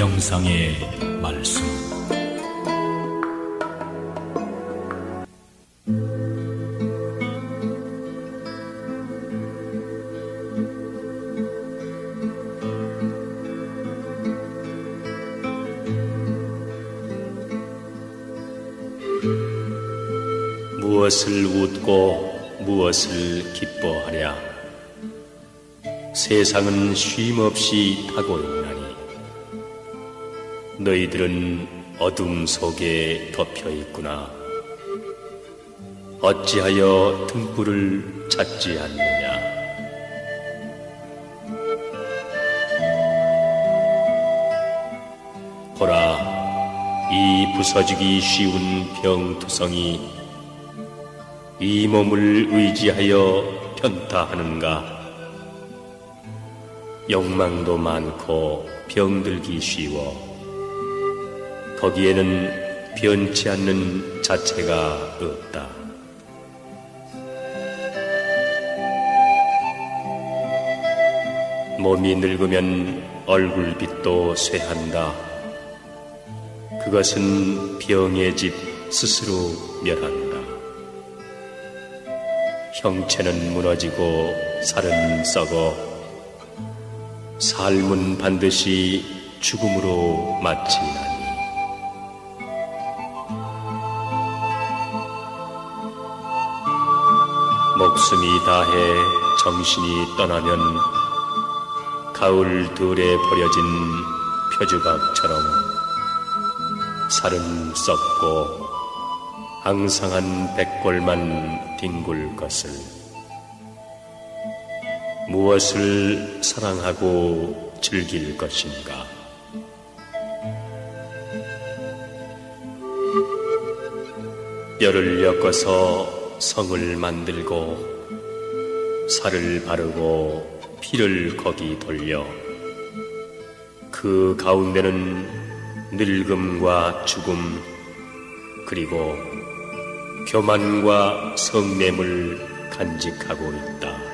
명상의 말씀. 무엇을 웃고 무엇을 기뻐하랴. 세상은 쉼없이 타고 있나니 너희들은 어둠 속에 덮여 있구나. 어찌하여 등불을 찾지 않느냐. 보라, 이 부서지기 쉬운 병투성이 이 몸을 의지하여 편타하는가. 욕망도 많고 병들기 쉬워 거기에는 변치 않는 자체가 없다. 몸이 늙으면 얼굴빛도 쇠한다. 그것은 병의 집 스스로 멸한다. 형체는 무너지고 살은 썩어 삶은 반드시 죽음으로 마치나니. 목숨이 다해 정신이 떠나면 가을 들에 버려진 표주각처럼 살은 썩고 앙상한 백골만 뒹굴 것을. 무엇을 사랑하고 즐길 것인가. 뼈를 엮어서 성을 만들고 살을 바르고 피를 거기 돌려 그 가운데는 늙음과 죽음 그리고 교만과 성냄을 간직하고 있다.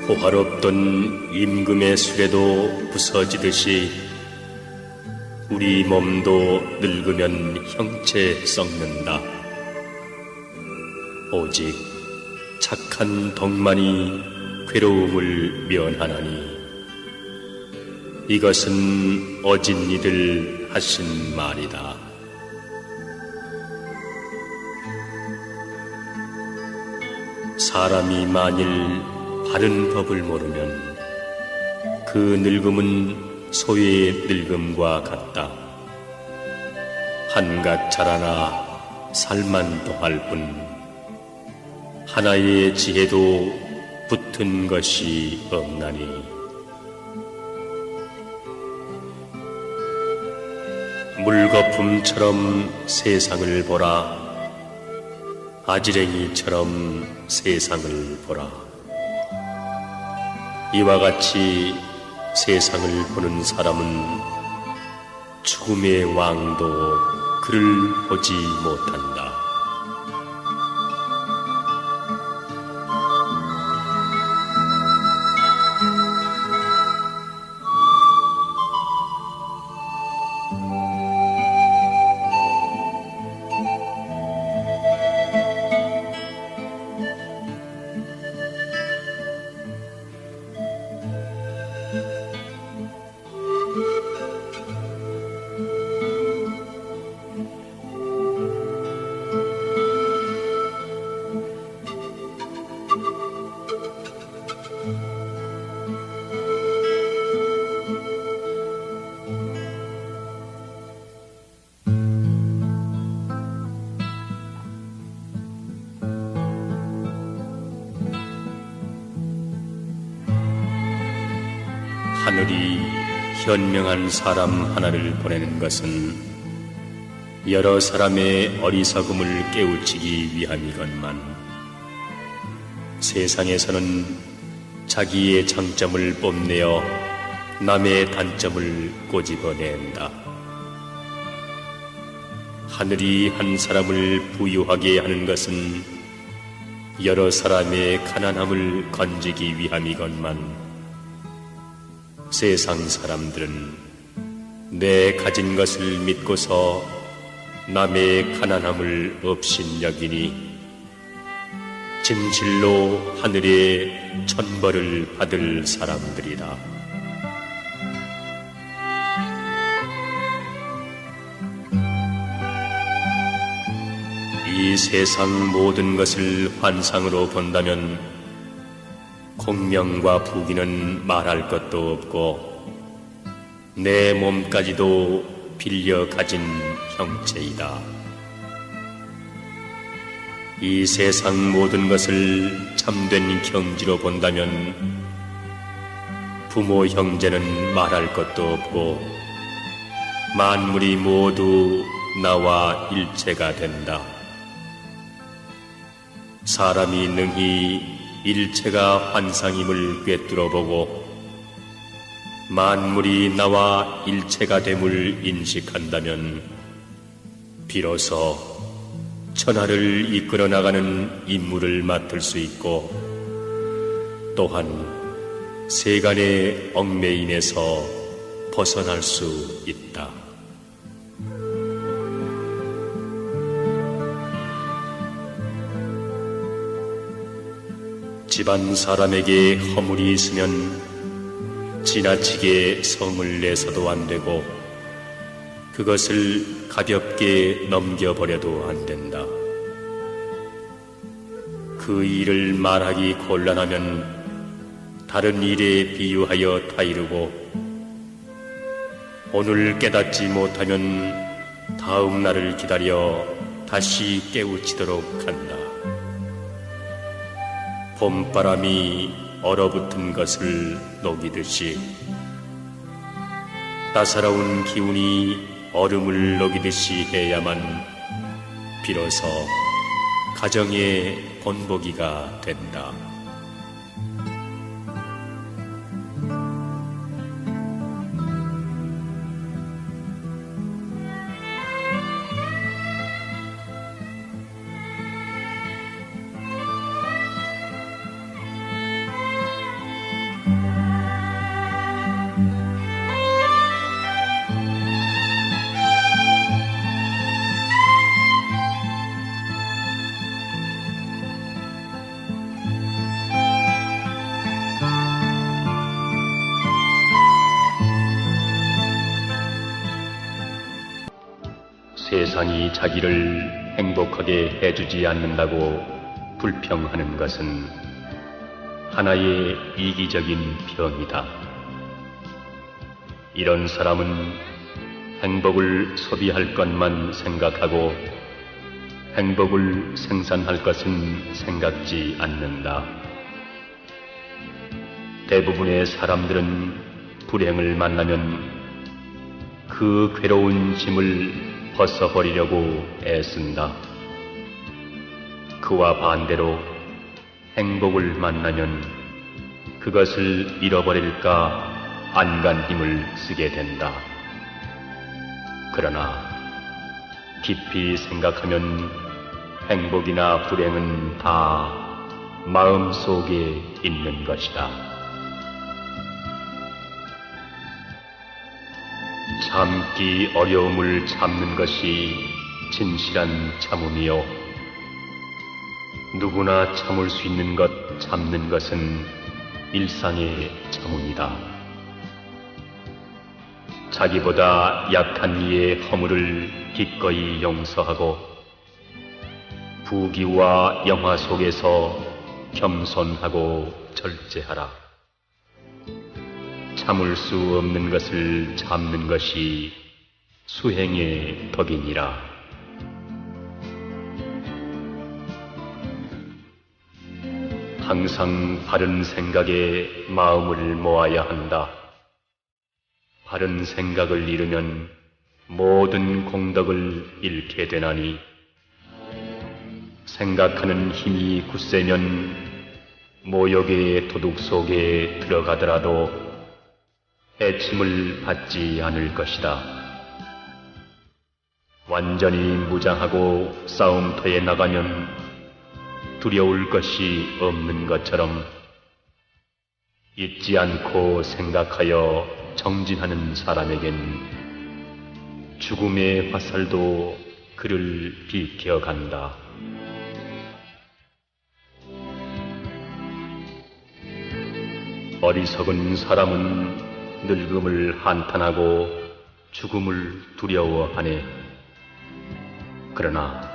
호화롭던 임금의 수레도 부서지듯이 우리 몸도 늙으면 형체 썩는다. 오직 착한 덕만이 괴로움을 면하나니 이것은 어진 이들 하신 말이다. 사람이 만일 바른 법을 모르면 그 늙음은 소의 늙음과 같다. 한갓 자라나 살만 더할 뿐 하나의 지혜도 붙은 것이 없나니. 물거품처럼 세상을 보라. 아지랭이처럼 세상을 보라. 이와 같이 세상을 보는 사람은 죽음의 왕도 그를 보지 못한다. 하늘이 현명한 사람 하나를 보내는 것은 여러 사람의 어리석음을 깨우치기 위함이건만 세상에서는 자기의 장점을 뽐내어 남의 단점을 꼬집어낸다. 하늘이 한 사람을 부유하게 하는 것은 여러 사람의 가난함을 건지기 위함이건만 세상 사람들은 내 가진 것을 믿고서 남의 가난함을 업신여기니 진실로 하늘의 천벌을 받을 사람들이다. 이 세상 모든 것을 환상으로 본다면 공명과 부귀는 말할 것도 없고 내 몸까지도 빌려 가진 형체이다. 이 세상 모든 것을 참된 경지로 본다면 부모 형제는 말할 것도 없고 만물이 모두 나와 일체가 된다. 사람이 능히 일체가 환상임을 꿰뚫어보고 만물이 나와 일체가 됨을 인식한다면 비로소 천하를 이끌어 나가는 임무를 맡을 수 있고 또한 세간의 얽매임에서 벗어날 수 있다. 집안 사람에게 허물이 있으면 지나치게 성을 내서도 안 되고 그것을 가볍게 넘겨버려도 안 된다. 그 일을 말하기 곤란하면 다른 일에 비유하여 타이르고 오늘 깨닫지 못하면 다음 날을 기다려 다시 깨우치도록 한다. 봄바람이 얼어붙은 것을 녹이듯이 따사로운 기운이 얼음을 녹이듯이 해야만 비로소 가정의 본보기가 된다. 세상이 자기를 행복하게 해주지 않는다고 불평하는 것은 하나의 이기적인 병이다. 이런 사람은 행복을 소비할 것만 생각하고 행복을 생산할 것은 생각지 않는다. 대부분의 사람들은 불행을 만나면 그 괴로운 짐을 벗어버리려고 애쓴다. 그와 반대로 행복을 만나면 그것을 잃어버릴까 안간 힘을 쓰게 된다. 그러나 깊이 생각하면 행복이나 불행은 다 마음속에 있는 것이다. 참기 어려움을 참는 것이 진실한 참음이요, 누구나 참을 수 있는 것 참는 것은 일상의 참음이다. 자기보다 약한 이의 허물을 기꺼이 용서하고 부귀와 영화 속에서 겸손하고 절제하라. 참을 수 없는 것을 참는 것이 수행의 덕이니라. 항상 바른 생각에 마음을 모아야 한다. 바른 생각을 잃으면 모든 공덕을 잃게 되나니 생각하는 힘이 굳세면 모욕의 도둑 속에 들어가더라도 해침을 받지 않을 것이다. 완전히 무장하고 싸움터에 나가면 두려울 것이 없는 것처럼 잊지 않고 생각하여 정진하는 사람에겐 죽음의 화살도 그를 비켜간다. 어리석은 사람은 늙음을 한탄하고 죽음을 두려워하네. 그러나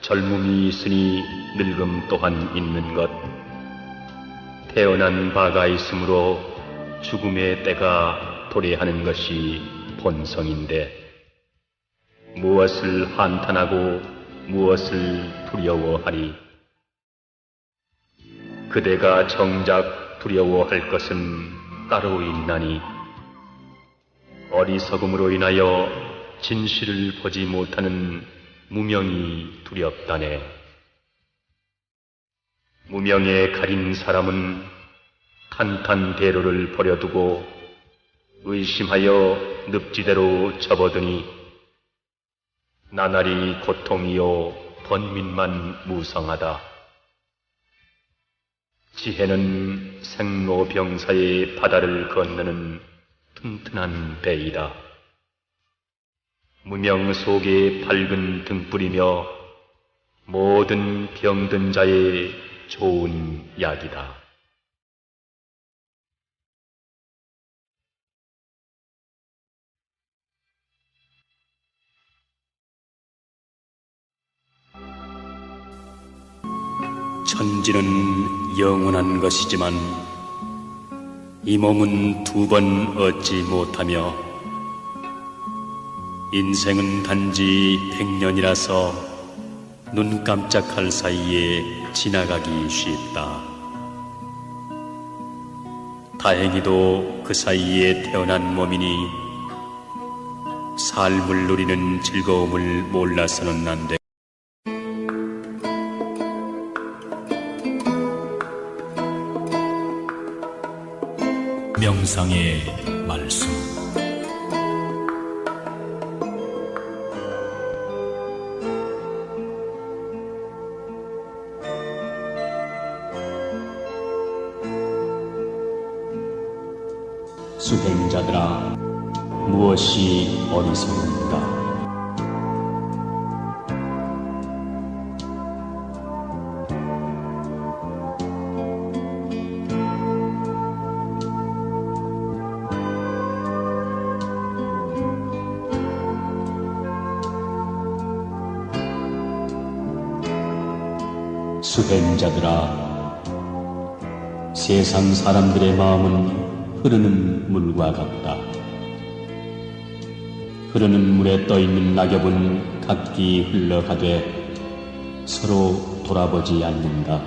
젊음이 있으니 늙음 또한 있는 것, 태어난 바가 있으므로 죽음의 때가 도래하는 것이 본성인데 무엇을 한탄하고 무엇을 두려워하리? 그대가 정작 두려워할 것은 따로 있나니 어리석음으로 인하여 진실을 보지 못하는 무명이 두렵다네. 무명에 가린 사람은 탄탄대로를 버려두고 의심하여 늪지대로 접어드니 나날이 고통이요 번민만 무성하다. 지혜는 생로병사의 바다를 건너는 튼튼한 배이다. 무명 속에 밝은 등불이며 모든 병든 자의 좋은 약이다. 천지는 영원한 것이지만 이 몸은 두 번 얻지 못하며 인생은 단지 100년이라서 눈 깜짝할 사이에 지나가기 쉽다. 다행히도 그 사이에 태어난 몸이니 삶을 누리는 즐거움을 몰라서는 안 돼. 명상의 말씀. 수행자들아, 무엇이 어리석은가? 수행자들아, 세상 사람들의 마음은 흐르는 물과 같다. 흐르는 물에 떠있는 낙엽은 각기 흘러가되 서로 돌아보지 않는다.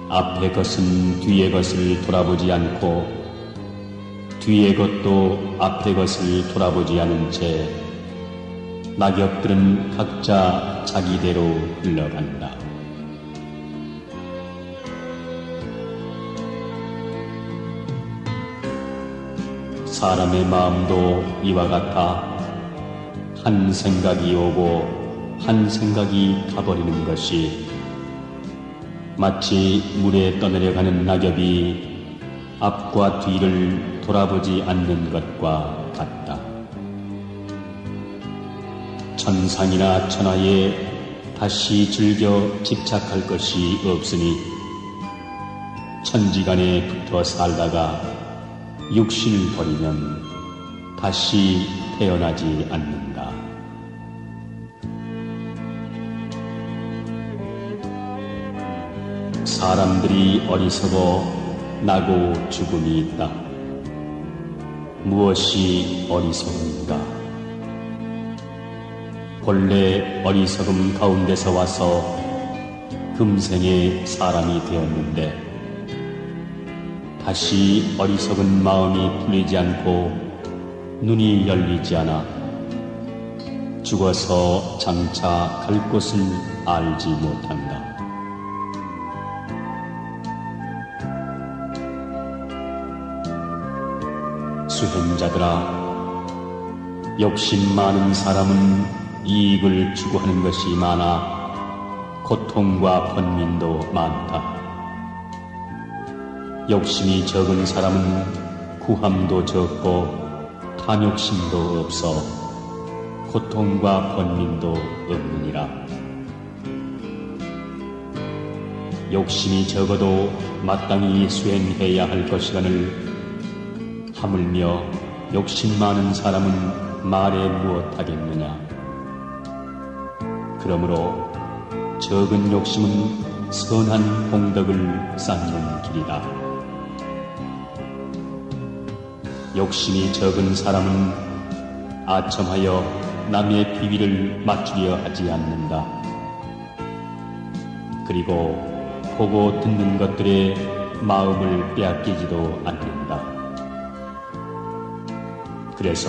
앞의 것은 뒤의 것을 돌아보지 않고 뒤의 것도 앞의 것을 돌아보지 않은 채 낙엽들은 각자 자기대로 흘러간다. 사람의 마음도 이와 같아 한 생각이 오고 한 생각이 가버리는 것이 마치 물에 떠내려가는 낙엽이 앞과 뒤를 돌아보지 않는 것과 같다. 천상이나 천하에 다시 즐겨 집착할 것이 없으니 천지간에 붙어 살다가 육신을 버리면 다시 태어나지 않는다. 사람들이 어리석어 나고 죽음이 있다. 무엇이 어리석은가? 본래 어리석음 가운데서 와서 금생에 사람이 되었는데 다시 어리석은 마음이 풀리지 않고 눈이 열리지 않아 죽어서 장차 갈 곳을 알지 못한다. 수행자들아, 욕심 많은 사람은 이익을 추구하는 것이 많아 고통과 번민도 많다. 욕심이 적은 사람은 구함도 적고 탐욕심도 없어 고통과 번민도 없느니라. 욕심이 적어도 마땅히 수행해야 할 것이거늘 하물며 욕심 많은 사람은 말에 무엇하겠느냐. 그러므로 적은 욕심은 선한 공덕을 쌓는 길이다. 욕심이 적은 사람은 아첨하여 남의 비위를 맞추려 하지 않는다. 그리고 보고 듣는 것들에 마음을 빼앗기지도 않는다. 그래서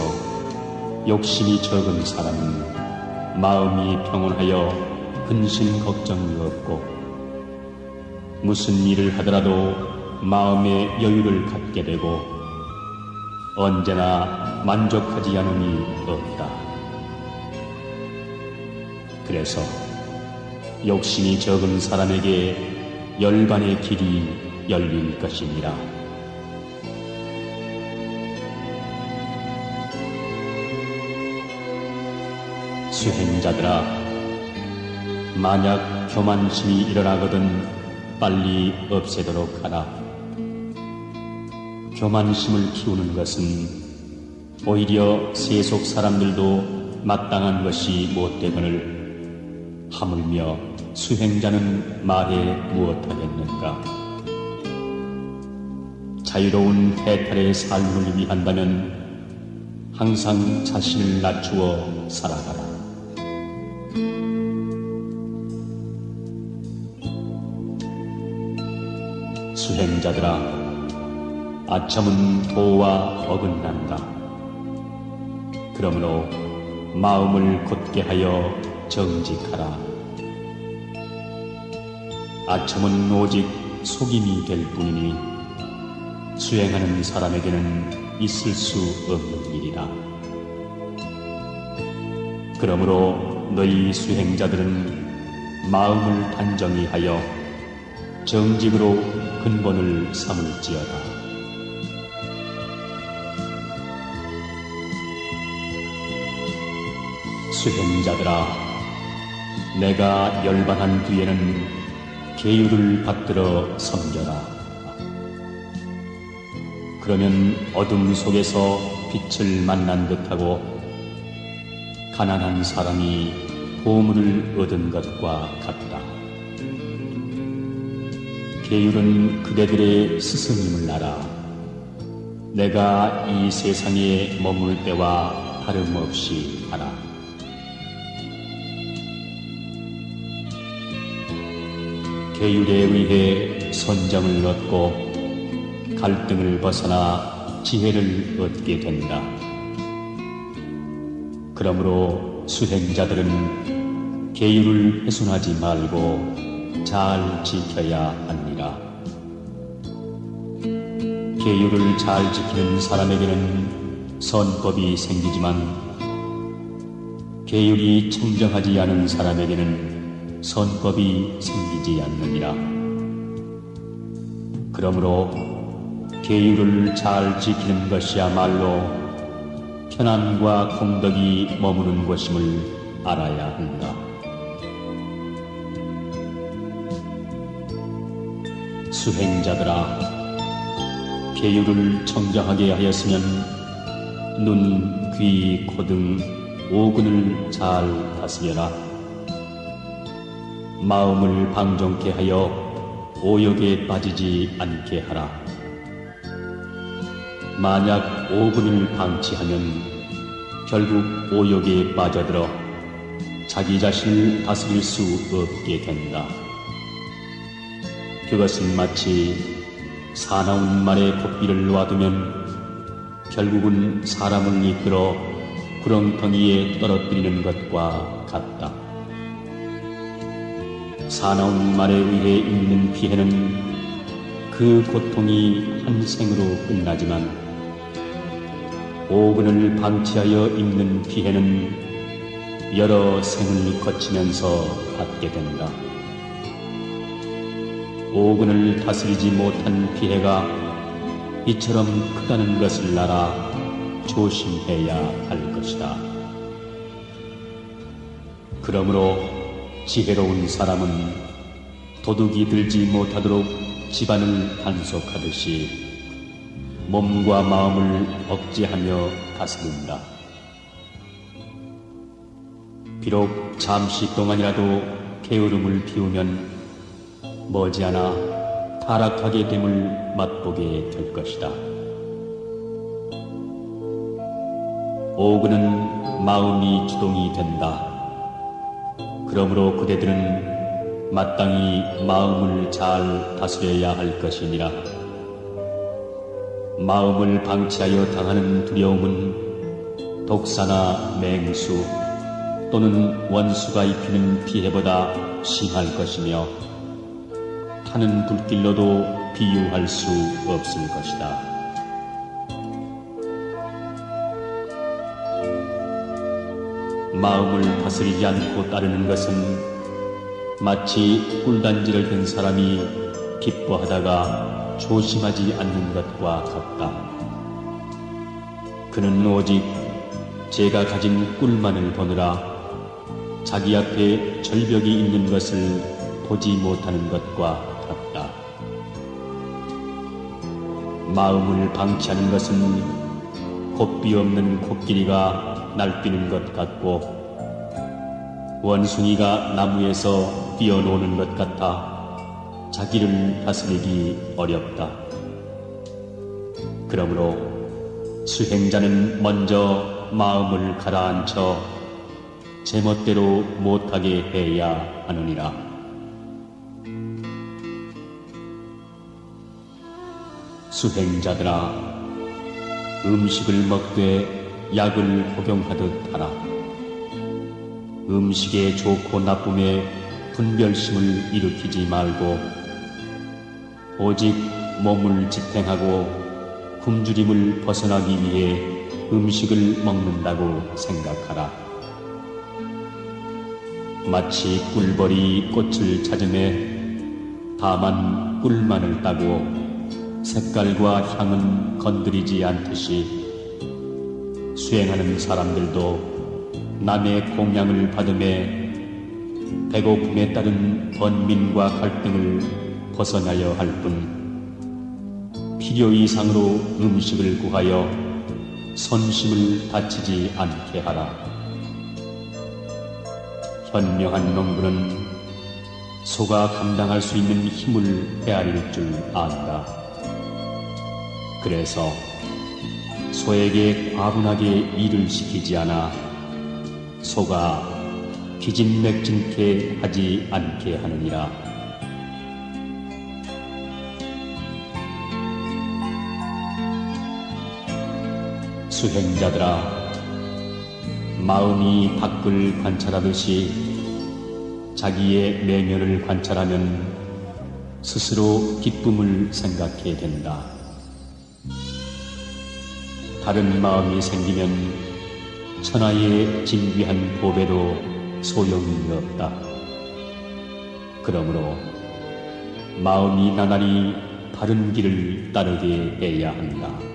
욕심이 적은 사람은 마음이 평온하여 근심 걱정이 없고 무슨 일을 하더라도 마음의 여유를 갖게 되고 언제나 만족하지 않음이 없다. 그래서 욕심이 적은 사람에게 열반의 길이 열릴 것이니라. 수행자들아, 만약 교만심이 일어나거든 빨리 없애도록 하라. 교만심을 키우는 것은 오히려 세속 사람들도 마땅한 것이 못되거늘 하물며 수행자는 말해 무엇하겠는가. 자유로운 해탈의 삶을 위한다면 항상 자신을 낮추어 살아가라. 수행자들아, 아첨은 도와 어긋난다. 그러므로 마음을 곧게 하여 정직하라. 아첨은 오직 속임이 될 뿐이니 수행하는 사람에게는 있을 수 없는 일이다. 그러므로 너희 수행자들은 마음을 단정히 하여 정직으로 근본을 삼을지어다. 수행자들아, 내가 열반한 뒤에는 계율을 받들어 섬겨라. 그러면 어둠 속에서 빛을 만난 듯하고 가난한 사람이 보물을 얻은 것과 같다. 계율은 그대들의 스승임을 알아. 내가 이 세상에 머물 때와 다름없이 하라. 계율에 의해 선정을 얻고 갈등을 벗어나 지혜를 얻게 된다. 그러므로 수행자들은 계율을 훼손하지 말고 잘 지켜야 하니라. 계율을 잘 지키는 사람에게는 선법이 생기지만 계율이 청정하지 않은 사람에게는 선법이 생기지 않느니라. 그러므로 계율을 잘 지키는 것이야말로 편안과 공덕이 머무는 곳임을 알아야 한다. 수행자들아, 계율을 청정하게 하였으면 눈, 귀, 코 등 오근을 잘 다스려라. 마음을 방종케 하여 오욕에 빠지지 않게 하라. 만약 오근을 방치하면 결국 오욕에 빠져들어 자기 자신을 다스릴 수 없게 된다. 그것은 마치 사나운 말에 고삐를 놔두면 결국은 사람을 이끌어 구렁텅이에 떨어뜨리는 것과 같다. 사나운 말에 의해 입는 피해는 그 고통이 한 생으로 끝나지만 오근을 방치하여 입는 피해는 여러 생을 거치면서 받게 된다. 오근을 다스리지 못한 피해가 이처럼 크다는 것을 알아 조심해야 할 것이다. 그러므로 지혜로운 사람은 도둑이 들지 못하도록 집안을 단속하듯이 몸과 마음을 억제하며 다스린다. 비록 잠시 동안이라도 게으름을 피우면 머지않아 타락하게 됨을 맛보게 될 것이다. 오근은 마음이 주동이 된다. 그러므로 그대들은 마땅히 마음을 잘 다스려야 할 것이니라. 마음을 방치하여 당하는 두려움은 독사나 맹수 또는 원수가 입히는 피해보다 심할 것이며 타는 불길로도 비유할 수 없을 것이다. 마음을 다스리지 않고 따르는 것은 마치 꿀단지를 든 사람이 기뻐하다가 조심하지 않는 것과 같다. 그는 오직 제가 가진 꿀만을 보느라 자기 앞에 절벽이 있는 것을 보지 못하는 것과 같다. 마음을 방치하는 것은 곱비 없는 코끼리가 날뛰는 것 같고 원숭이가 나무에서 뛰어노는 것 같아 자기를 다스리기 어렵다. 그러므로 수행자는 먼저 마음을 가라앉혀 제멋대로 못하게 해야 하느니라. 수행자들아, 음식을 먹되 약을 복용하듯 하라. 음식의 좋고 나쁨에 분별심을 일으키지 말고 오직 몸을 지탱하고 굶주림을 벗어나기 위해 음식을 먹는다고 생각하라. 마치 꿀벌이 꽃을 찾음에 다만 꿀만을 따고 색깔과 향은 건드리지 않듯이 수행하는 사람들도 남의 공양을 받음에 배고픔에 따른 번민과 갈등을 벗어나야 할 뿐 필요 이상으로 음식을 구하여 선심을 다치지 않게 하라. 현명한 농부는 소가 감당할 수 있는 힘을 헤아릴 줄 안다. 그래서 소에게 과분하게 일을 시키지 않아 소가 기진맥진케 하지 않게 하느니라. 수행자들아, 마음이 밖을 관찰하듯이 자기의 내면을 관찰하면 스스로 기쁨을 생각해 된다. 다른 마음이 생기면 천하의 진귀한 보배도 소용이 없다. 그러므로 마음이 나날이 바른 길을 따르게 해야 한다.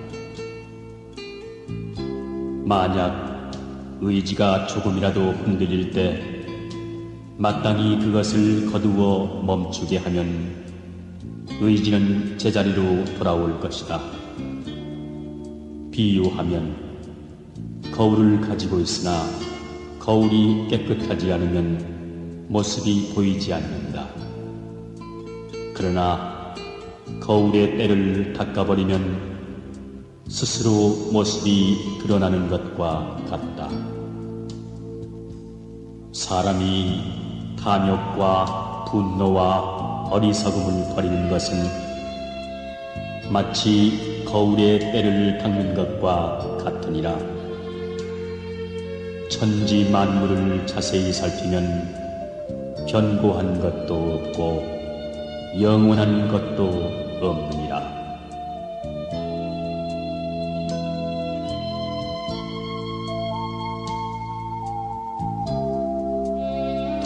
만약 의지가 조금이라도 흔들릴 때 마땅히 그것을 거두어 멈추게 하면 의지는 제자리로 돌아올 것이다. 비유하면 거울을 가지고 있으나 거울이 깨끗하지 않으면 모습이 보이지 않는다. 그러나 거울의 때를 닦아버리면 스스로 모습이 드러나는 것과 같다. 사람이 탐욕과 분노와 어리석음을 버리는 것은 마치 거울의 때를 닦는 것과 같으니라. 천지 만물을 자세히 살피면 견고한 것도 없고 영원한 것도 없느니라.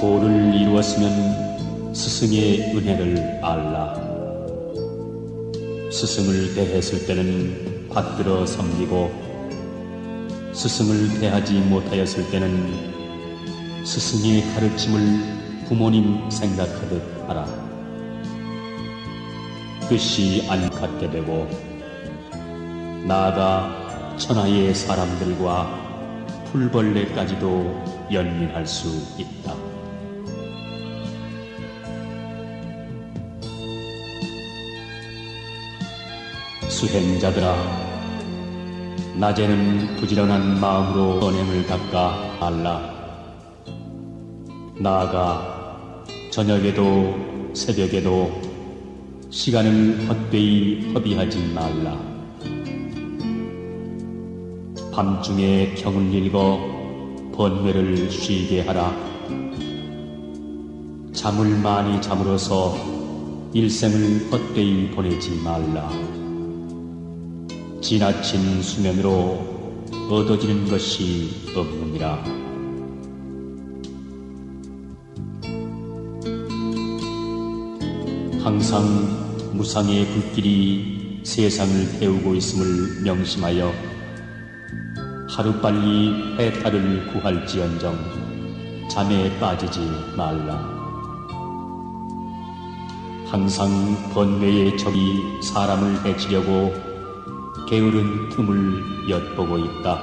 도를 이루었으면 스승의 은혜를 알라. 스승을 대했을 때는 받들어 섬기고 스승을 대하지 못하였을 때는 스승의 가르침을 부모님 생각하듯 하라. 뜻이 안 갖게 되고 나아가 천하의 사람들과 풀벌레까지도 연민할 수 있다. 수행자들아, 낮에는 부지런한 마음으로 선행을 닦아 알라. 나아가 저녁에도 새벽에도 시간을 헛되이 허비하지 말라. 밤중에 경을 읽어 번뇌를 쉬게 하라. 잠을 많이 잠으로써 일생을 헛되이 보내지 말라. 지나친 수면으로 얻어지는 것이 없느니라. 항상 무상의 불길이 세상을 태우고 있음을 명심하여 하루빨리 해탈을 구할지언정 잠에 빠지지 말라. 항상 번뇌의 적이 사람을 해치려고 게으른 틈을 엿보고 있다.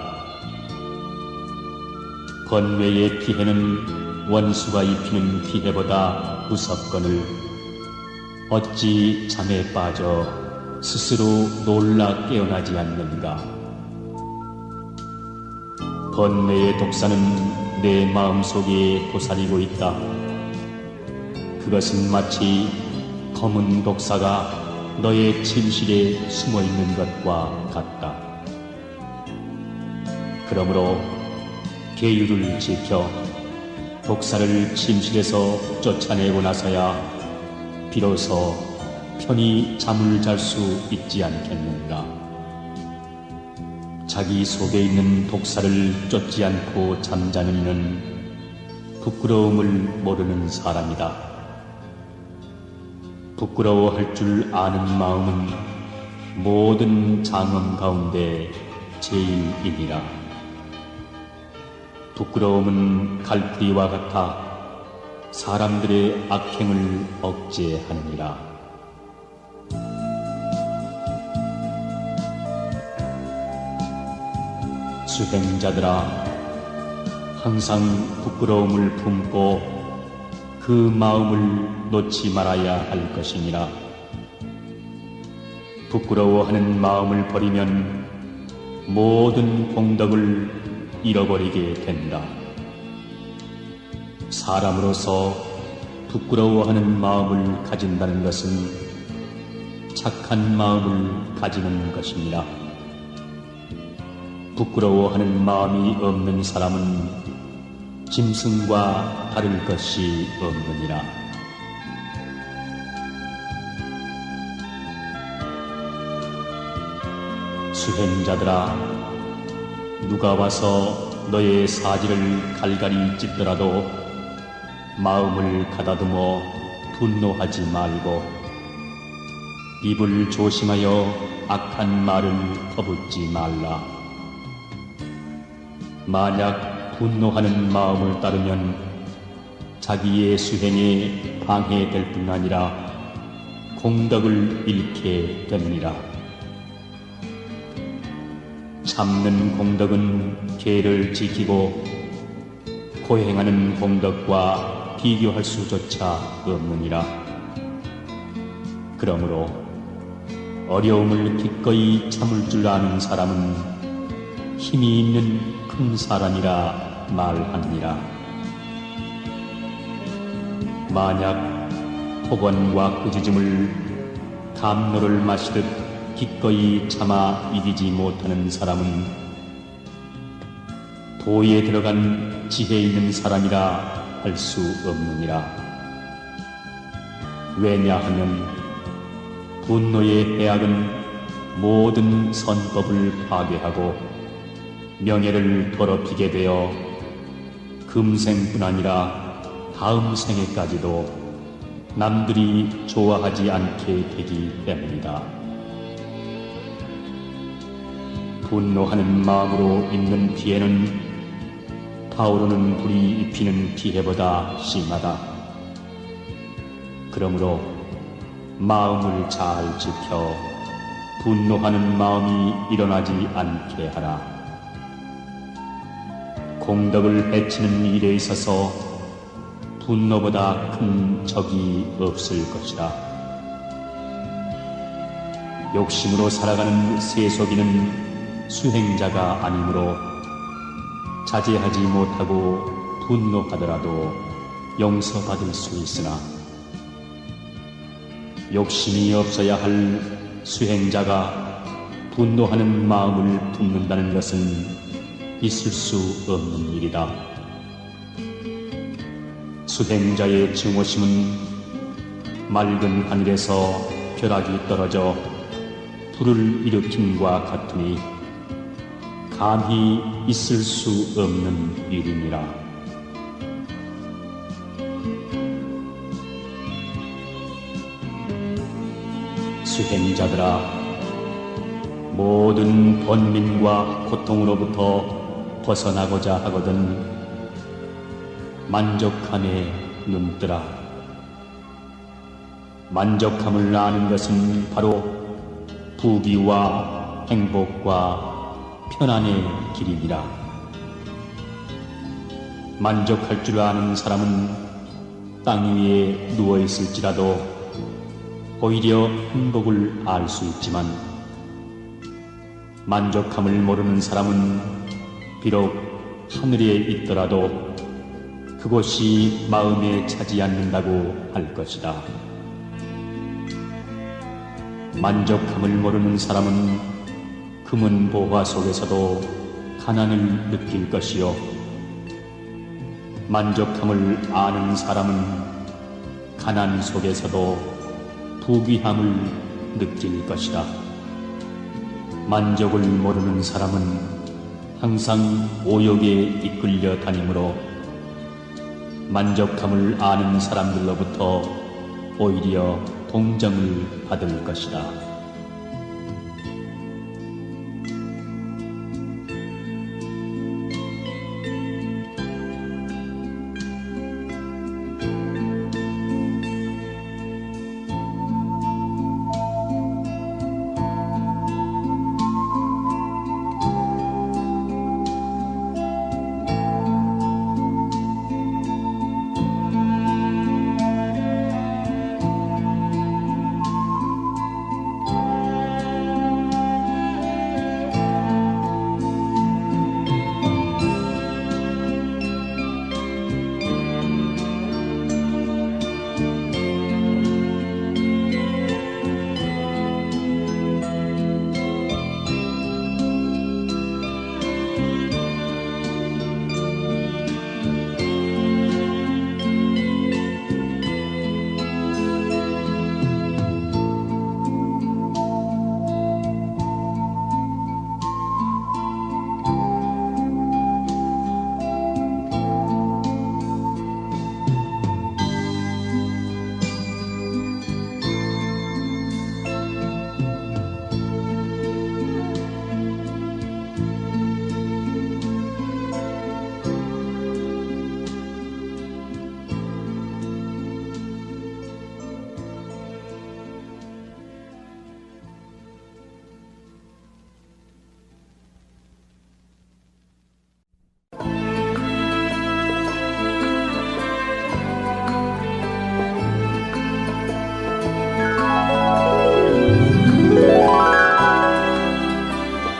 번뇌의 피해는 원수가 입히는 피해보다 무섭거늘 어찌 잠에 빠져 스스로 놀라 깨어나지 않는가. 번뇌의 독사는 내 마음속에 도사리고 있다. 그것은 마치 검은 독사가 너의 침실에 숨어있는 것과 같다. 그러므로 계율을 지켜 독사를 침실에서 쫓아내고 나서야 비로소 편히 잠을 잘 수 있지 않겠는가. 자기 속에 있는 독사를 쫓지 않고 잠자는 이는 부끄러움을 모르는 사람이다. 부끄러워할 줄 아는 마음은 모든 장엄 가운데 제일이니라. 부끄러움은 갈피와 같아 사람들의 악행을 억제하느니라. 수행자들아, 항상 부끄러움을 품고 그 마음을 놓지 말아야 할 것이니라. 부끄러워하는 마음을 버리면 모든 공덕을 잃어버리게 된다. 사람으로서 부끄러워하는 마음을 가진다는 것은 착한 마음을 가지는 것입니다. 부끄러워하는 마음이 없는 사람은 짐승과 다를 것이 없느니라. 수행자들아, 누가 와서 너의 사지를 갈갈이 찢더라도 마음을 가다듬어 분노하지 말고 입을 조심하여 악한 말을 퍼붓지 말라. 만약 분노하는 마음을 따르면 자기의 수행에 방해될 뿐 아니라 공덕을 잃게 됩니다. 참는 공덕은 계를 지키고 고행하는 공덕과 비교할 수조차 없느니라. 그러므로 어려움을 기꺼이 참을 줄 아는 사람은 힘이 있는 큰 사람이라 말하느니라. 만약 폭언과 꾸짖음을 담로를 마시듯 기꺼이 참아 이기지 못하는 사람은 도에 들어간 지혜 있는 사람이라 할 수 없느니라. 왜냐하면 분노의 해악은 모든 선법을 파괴하고 명예를 더럽히게 되어 금생뿐 아니라 다음 생에까지도 남들이 좋아하지 않게 되기 때문이다. 분노하는 마음으로 있는 피해는 타오르는 불이 입히는 피해보다 심하다. 그러므로 마음을 잘 지켜 분노하는 마음이 일어나지 않게 하라. 공덕을 해치는 일에 있어서 분노보다 큰 적이 없을 것이다. 욕심으로 살아가는 세속인은 수행자가 아니므로 자제하지 못하고 분노하더라도 용서받을 수 있으나 욕심이 없어야 할 수행자가 분노하는 마음을 품는다는 것은 있을 수 없는 일이다. 수행자의 증오심은 맑은 하늘에서 벼락이 떨어져 불을 일으킴과 같으니 감히 있을 수 없는 일이니라. 수행자들아, 모든 번민과 고통으로부터 벗어나고자 하거든 만족함에 눈뜨라. 만족함을 아는 것은 바로 부귀와 행복과 편안의 길이니라. 만족할 줄 아는 사람은 땅 위에 누워있을지라도 오히려 행복을 알 수 있지만, 만족함을 모르는 사람은 비록 하늘에 있더라도 그곳이 마음에 차지 않는다고 할 것이다. 만족함을 모르는 사람은 금은 보화 속에서도 가난을 느낄 것이요, 만족함을 아는 사람은 가난 속에서도 부귀함을 느낄 것이다. 만족을 모르는 사람은 항상 오욕에 이끌려 다니므로 만족함을 아는 사람들로부터 오히려 동정을 받을 것이다.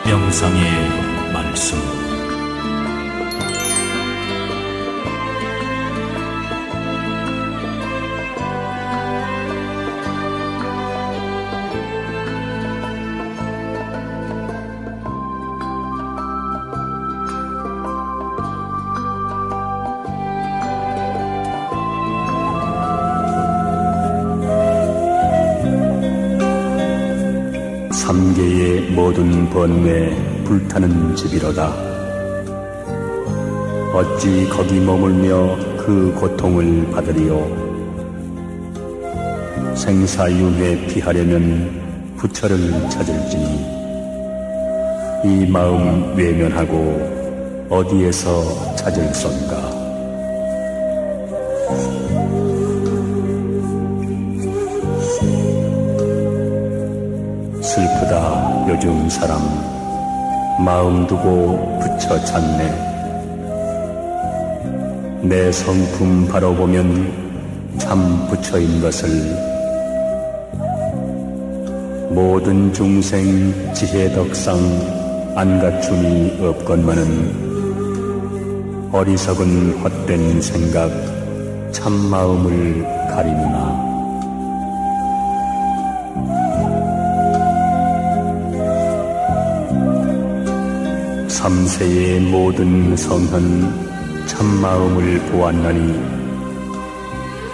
명상의 말씀. 삼계의 모든 번뇌 불타는 집이로다. 어찌 거기 머물며 그 고통을 받으리요. 생사윤회 피하려면 부처를 찾을지니 이 마음 외면하고 어디에서 찾을선가. 슬프다 요즘 사람 마음 두고 부처 찾네. 내 성품 바로 보면 참 부처인 것을 모든 중생 지혜덕상 안 갖춤이 없건만은 어리석은 헛된 생각 참 마음을 가리누나. 삼세의 모든 성현 참마음을 보았나니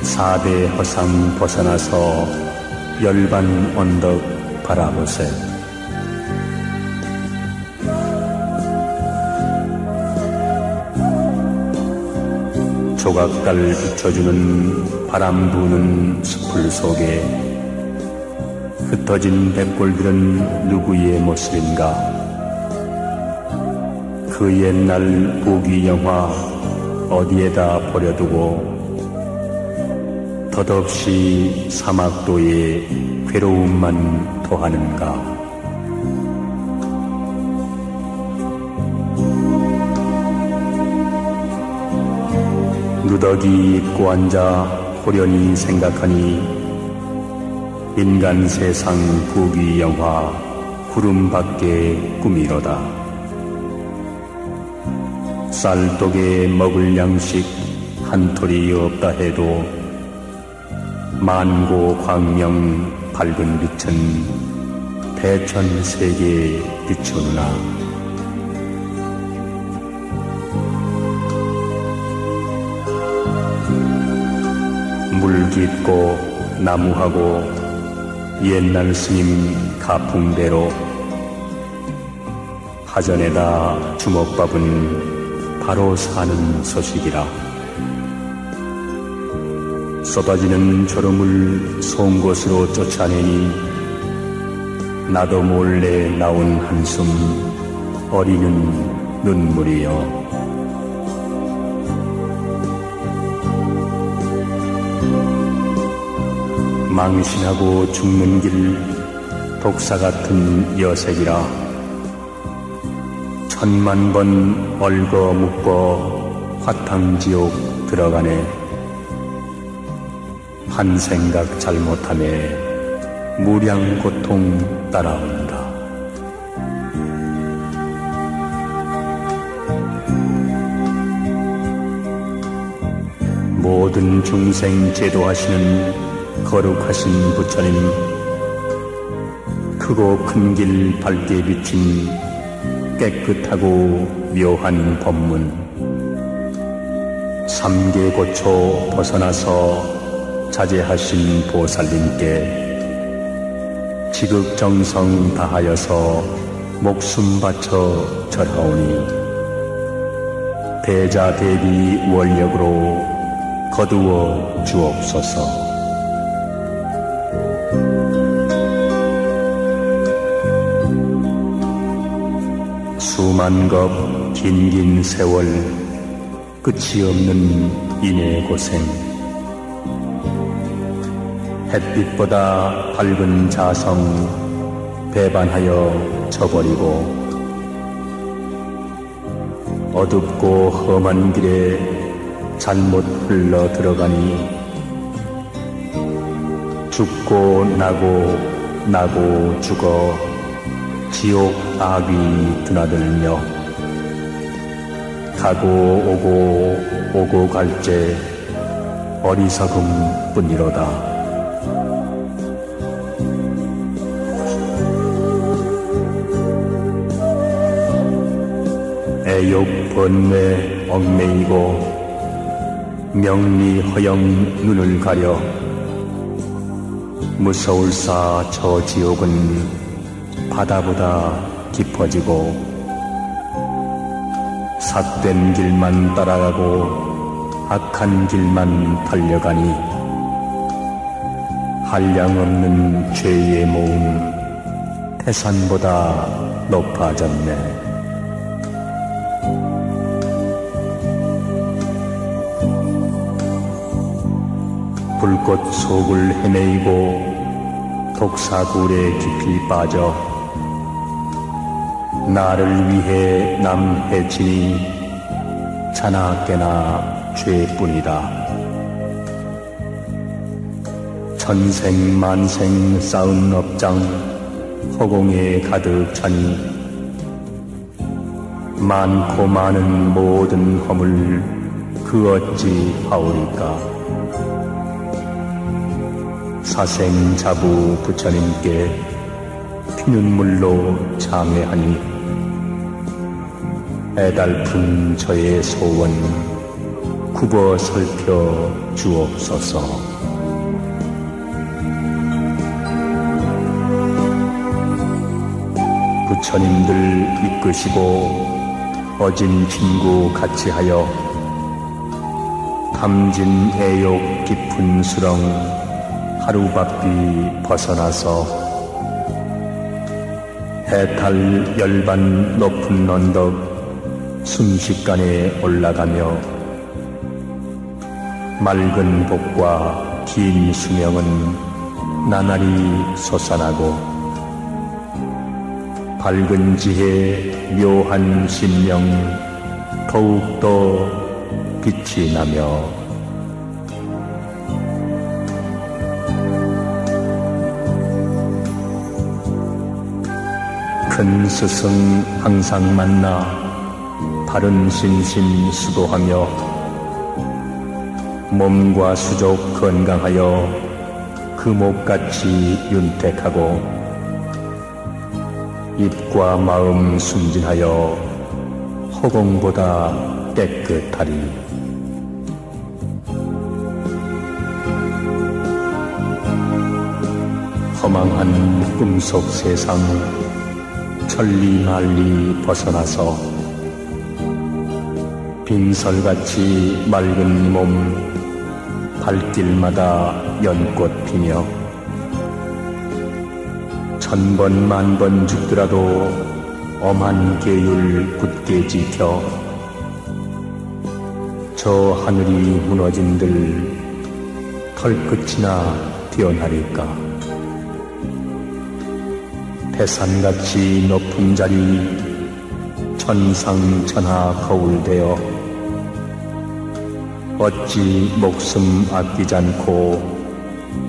사대 허상 벗어나서 열반 언덕 바라보세. 조각달 비춰주는 바람 부는 숲을 속에 흩어진 백골들은 누구의 모습인가. 그 옛날 부귀 영화 어디에다 버려두고 덧없이 사막도에 괴로움만 토하는가. 누더기 입고 앉아 호련히 생각하니 인간 세상 부귀 영화 구름밖에 꿈이로다. 쌀독에 먹을 양식 한 톨이 없다 해도 만고 광명 밝은 빛은 대천세계에 비추느나. 물 깊고 나무하고 옛날 스님 가풍대로 하전에다 주먹밥은 바로 사는 소식이라. 쏟아지는 졸음을 송곳으로 쫓아내니 나도 몰래 나온 한숨 어리는 눈물이여. 망신하고 죽는 길 독사 같은 여색이라. 천만 번 얽어 묶어 화탕지옥 들어가네. 한 생각 잘못함에 무량 고통 따라온다. 모든 중생 제도하시는 거룩하신 부처님, 크고 큰 길 밝게 비친 깨끗하고 묘한 법문, 삼계고초 벗어나서 자제하신 보살님께 지극정성 다하여서 목숨 바쳐 절하오니 대자대비 원력으로 거두어 주옵소서. 수만 겁 긴긴 세월 끝이 없는 인의 고생, 햇빛보다 밝은 자성 배반하여 저버리고 어둡고 험한 길에 잘못 흘러 들어가니 죽고 나고 죽어 지옥 악이 드나들며 가고 오고 갈째 어리석음 뿐이로다. 애욕 번뇌 얽매이고 명리 허영 눈을 가려 무서울사 저 지옥은 바다보다 깊어지고 삿된 길만 따라가고 악한 길만 달려가니 한량없는 죄의 모음 태산보다 높아졌네. 불꽃 속을 헤매이고 독사굴에 깊이 빠져 나를 위해 남해치니 자나깨나 죄뿐이다. 천생만생 쌓은 업장 허공에 가득 차니 많고 많은 모든 허물 그 어찌 하오리까. 사생자부 부처님께 피눈물로 참회하니 애달픈 저의 소원 굽어 살펴 주옵소서. 부처님들 이끄시고 어진 친구 같이 하여 탐진 애욕 깊은 수렁 하루바삐 벗어나서 해탈 열반 높은 언덕 순식간에 올라가며 맑은 복과 긴 수명은 나날이 솟아나고 밝은 지혜 묘한 신명 더욱더 빛이 나며 큰 스승 항상 만나 바른 신심 수도하며 몸과 수족 건강하여 금옥같이 윤택하고 입과 마음 순진하여 허공보다 깨끗하리. 허망한 꿈속 세상 천리만리 벗어나서 빙설같이 맑은 몸 발길마다 연꽃 피며 천번 만번 죽더라도 엄한 계율 굳게 지켜 저 하늘이 무너진들 털끝이나 뛰어나릴까. 태산같이 높은 자리 천상천하 거울되어 어찌 목숨 아끼지 않고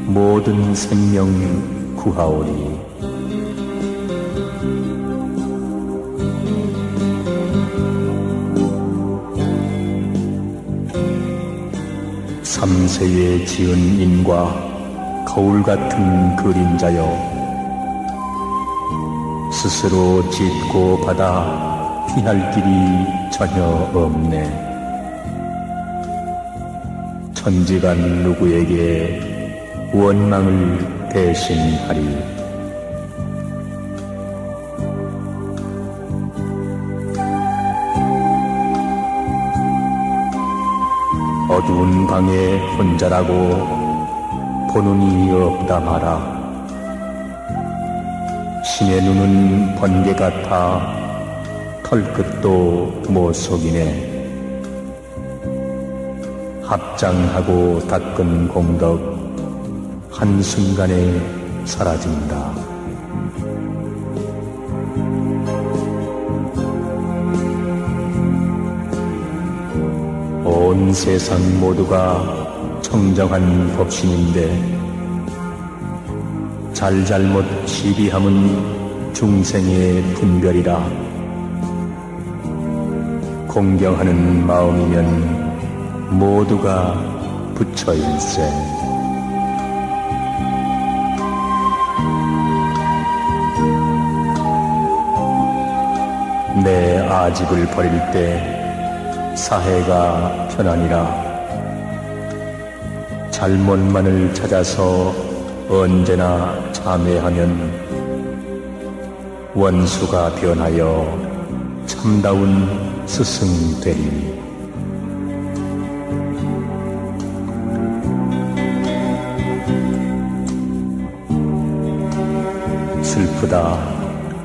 모든 생명 구하오리. 삼세에 지은 인과 거울 같은 그림자여 스스로 짓고 받아 피할 길이 전혀 없네. 천지간 누구에게 원망을 대신하리. 어두운 방에 혼자라고 보는 이 없다 마라. 신의 눈은 번개 같아 털끝도 못 속이네. 합장하고 닦은 공덕 한순간에 사라진다. 온 세상 모두가 청정한 법신인데 잘잘못 시비함은 중생의 분별이라. 공경하는 마음이면 모두가 부처일세. 내 아집을 버릴 때 사해가 편하니라. 잘못만을 찾아서 언제나 참회하면 원수가 변하여 참다운 스승 되리니. 슬프다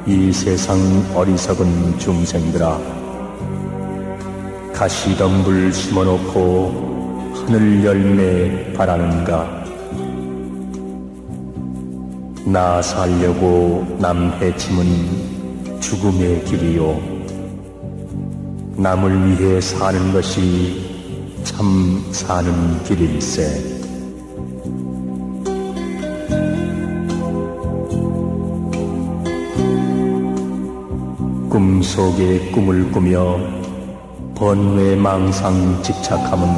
이 세상 어리석은 중생들아. 가시덤불 심어놓고 하늘 열매 바라는가. 나 살려고 남 해침은 죽음의 길이요, 남을 위해 사는 것이 참 사는 길일세. 꿈속에 꿈을 꾸며 번뇌망상 집착함은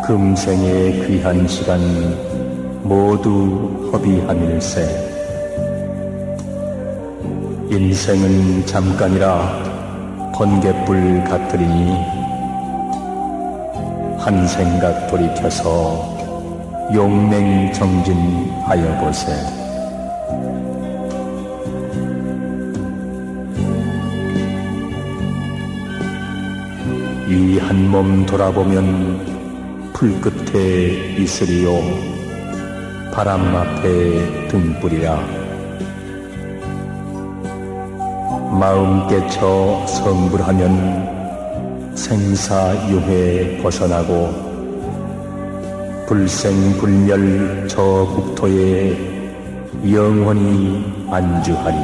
금생의 귀한 시간 모두 허비함일세. 인생은 잠깐이라 번갯불 같으리니 한 생각 돌이켜서 용맹정진하여 보세. 이 한 몸 돌아보면 풀끝에 이슬이요, 바람 앞에 등불이라. 마음 깨쳐 성불하면 생사유해 벗어나고 불생불멸 저 국토에 영원히 안주하리.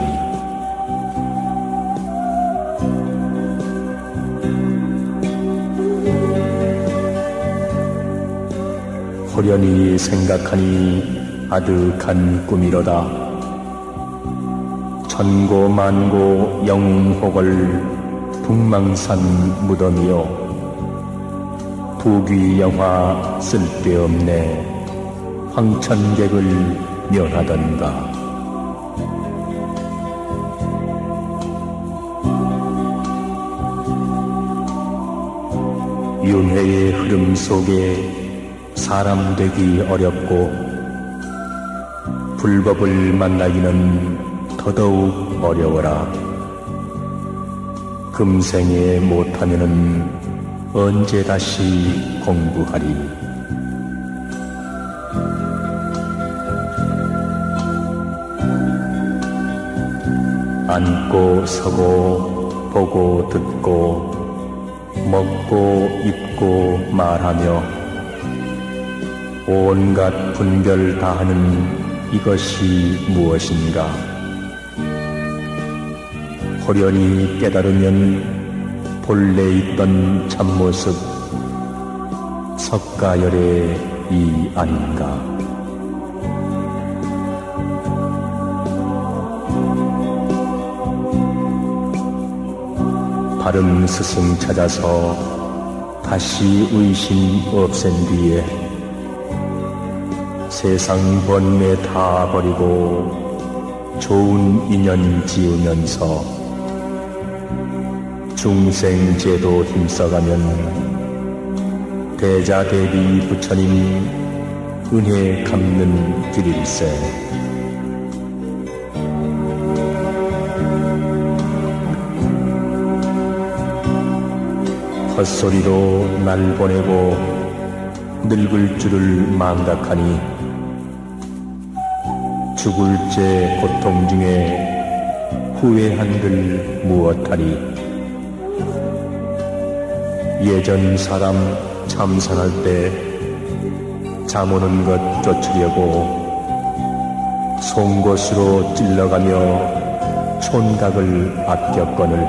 호련히 생각하니 아득한 꿈이로다. 천고만고 영웅호걸 북망산 무덤이요, 부귀영화 쓸데없네 황천객을 멸하던가. 윤회의 흐름 속에 사람 되기 어렵고 불법을 만나기는 더더욱 어려워라. 금생에 못하면은 언제 다시 공부하리. 앉고 서고 보고 듣고 먹고 입고 말하며 온갖 분별 다하는 이것이 무엇인가. 호련히 깨달으면 본래 있던 참모습 석가열의 이 아닌가. 바른 스승 찾아서 다시 의심 없앤 뒤에 세상 번뇌 다 버리고 좋은 인연 지으면서 중생제도 힘써가면 대자대비 부처님 은혜 갚는 길일세. 헛소리로 날 보내고 늙을 줄을 망각하니 죽을 죄 고통 중에 후회한들 무엇하리. 예전 사람 참선할 때 잠 오는 것 쫓으려고 송곳으로 찔러가며 촌각을 아꼈거늘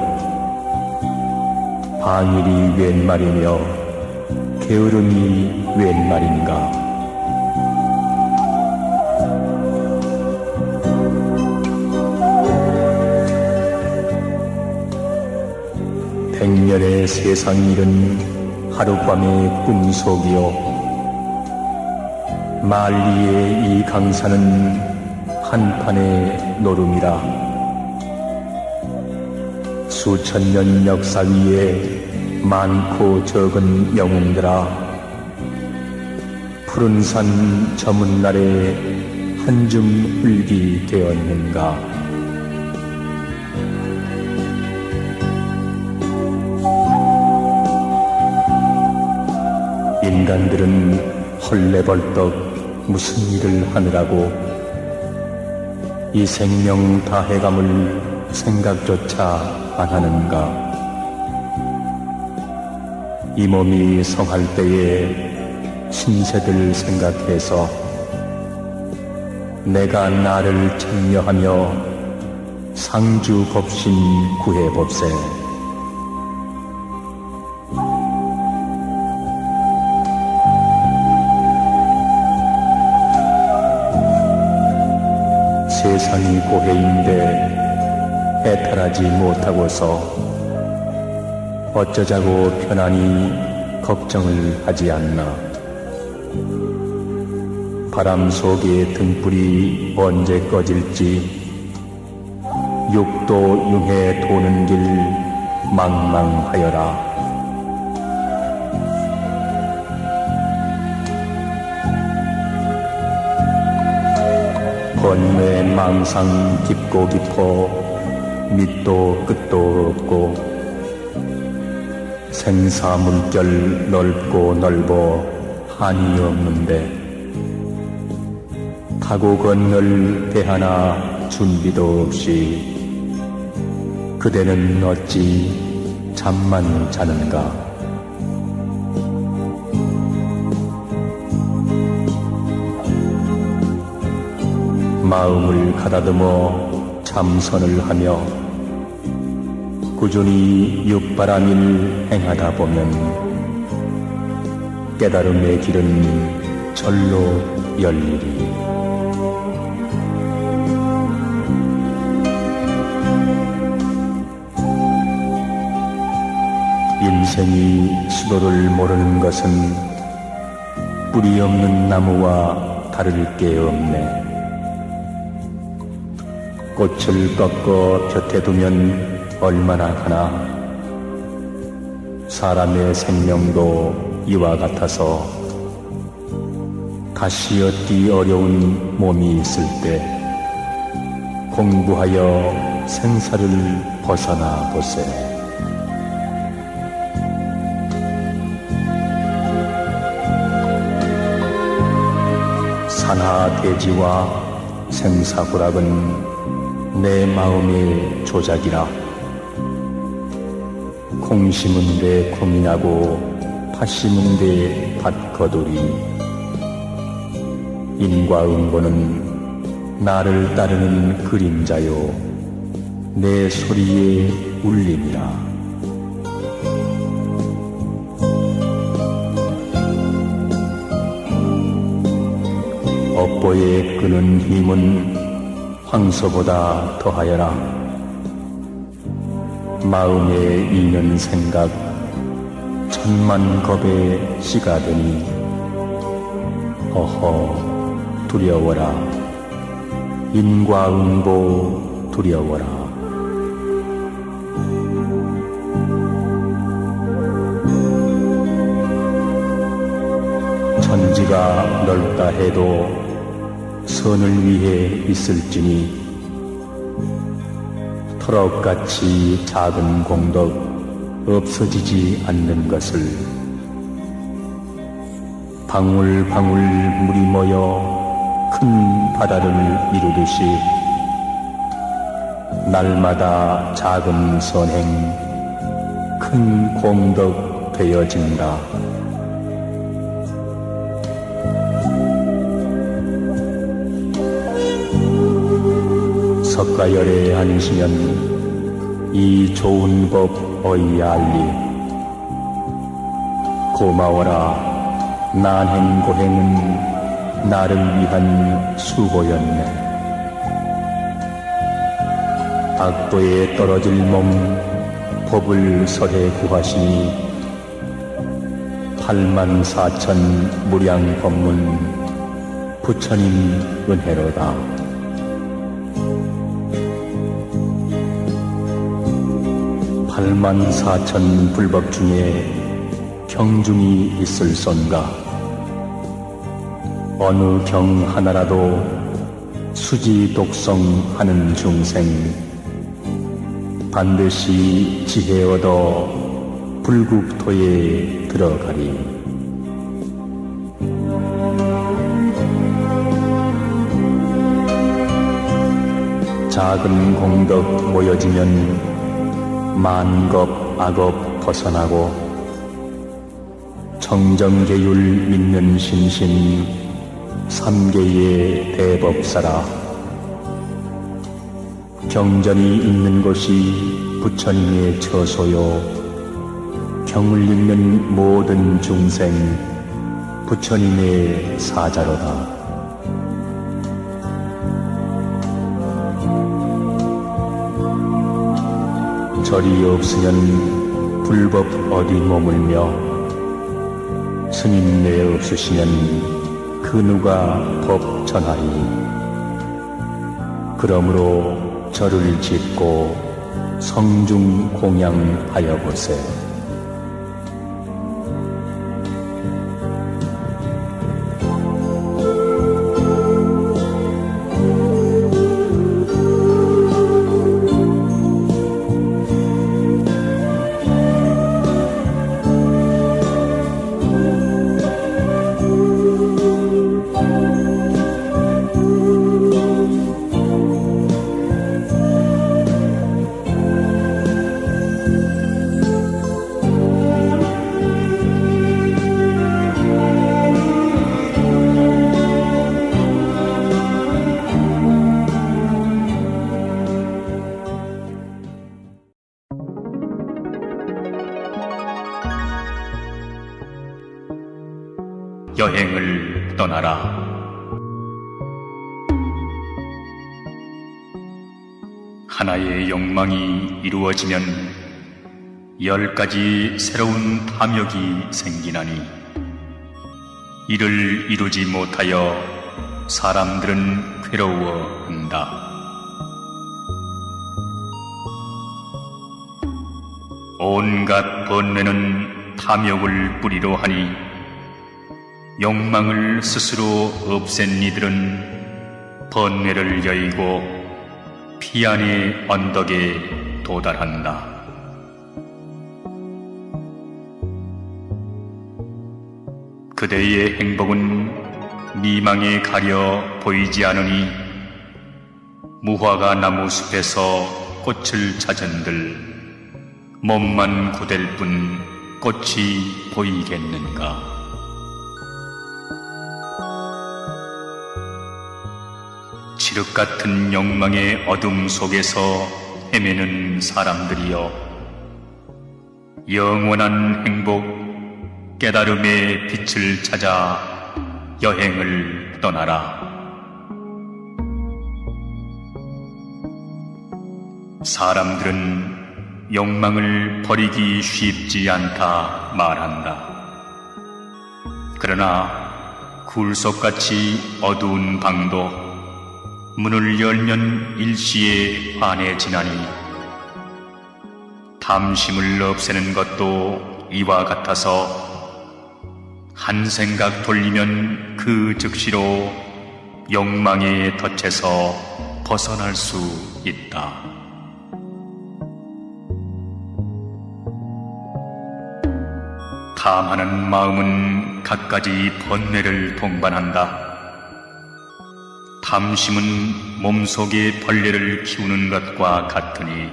방일이 웬 말이며 게으름이 웬 말인가. 백년의 세상 일은 하룻밤의 꿈속이요, 만리의 이 강산은 한판의 노름이라. 수천 년 역사 위에 많고 적은 영웅들아, 푸른 산 저문 날에 한 줌 흙이 되었는가. 인간들은 헐레벌떡 무슨 일을 하느라고 이 생명 다해감을 생각조차 안 하는가? 이 몸이 성할 때에 신세들 생각해서 내가 나를 책려하며 상주 법신 구해봅세. 세상이 고해인데 해탈하지 못하고서 어쩌자고 편안히 걱정을 하지 않나. 바람 속의 등불이 언제 꺼질지 육도 융해 도는 길 망망하여라. 번뇌 망상 깊고 깊어 밑도 끝도 없고 생사물결 넓고 넓어 한이 없는데 타고 건널 배 하나 준비도 없이 그대는 어찌 잠만 자는가. 마음을 가다듬어 참선을 하며 꾸준히 육바람일 행하다 보면 깨달음의 길은 절로 열리리. 인생이 수도를 모르는 것은 뿌리 없는 나무와 다를 게 없네. 꽃을 꺾어 곁에 두면 얼마나 가나. 사람의 생명도 이와 같아서 다시 얻기 어려운 몸이 있을 때 공부하여 생사를 벗어나 보세. 산하대지와 생사고락은 내 마음의 조작이라. 콩 심은 데 콩이 나고 팥 심은 데 팥 거두리. 인과응보는 나를 따르는 그림자요 내 소리의 울림이라. 업보에 끄는 힘은 황소보다 더하여라. 마음에 이는 생각 천만 겁에 씨가 되니 허허 두려워라. 인과응보 두려워라. 천지가 넓다 해도 선을 위해 있을지니 터럭같이 작은 공덕 없어지지 않는 것을 방울방울 물이 모여 큰 바다를 이루듯이 날마다 작은 선행 큰 공덕 되어진다. 석가열에 앉으면 이 좋은 법 어이 알리. 고마워라. 난행고행은 나를 위한 수고였네. 악도에 떨어질 몸 법을 설해 구하시니 84,000 무량 법문 부처님 은혜로다. 84,000 불법 중에 경중이 있을선가. 어느 경 하나라도 수지 독성하는 중생 반드시 지혜 얻어 불국토에 들어가리. 작은 공덕 모여지면 만겁 악업 벗어나고 정정계율 믿는 신신 삼계의 대법사라. 경전이 있는 곳이 부처님의 처소요, 경을 읽는 모든 중생 부처님의 사자로다. 절이 없으면 불법 어디 머물며 스님네 없으시면 그 누가 법 전하리니. 그러므로 절을 짓고 성중 공양하여 보세. 여행을 떠나라. 하나의 욕망이 이루어지면 10가지 새로운 탐욕이 생기나니 이를 이루지 못하여 사람들은 괴로워한다. 온갖 번뇌는 탐욕을 뿌리로 하니 욕망을 스스로 없앤 이들은 번뇌를 여의고 피안의 언덕에 도달한다. 그대의 행복은 미망에 가려 보이지 않으니 무화과 나무 숲에서 꽃을 찾은들 몸만 고될 뿐 꽃이 보이겠는가. 칠흑 같은 욕망의 어둠 속에서 헤매는 사람들이여, 영원한 행복, 깨달음의 빛을 찾아 여행을 떠나라. 사람들은 욕망을 버리기 쉽지 않다 말한다. 그러나 굴속같이 어두운 방도 문을 열면 일시에 환해지나니 탐심을 없애는 것도 이와 같아서 한 생각 돌리면 그 즉시로 욕망의 덫에서 벗어날 수 있다. 탐하는 마음은 갖가지 번뇌를 동반한다. 탐심은 몸속에 벌레를 키우는 것과 같으니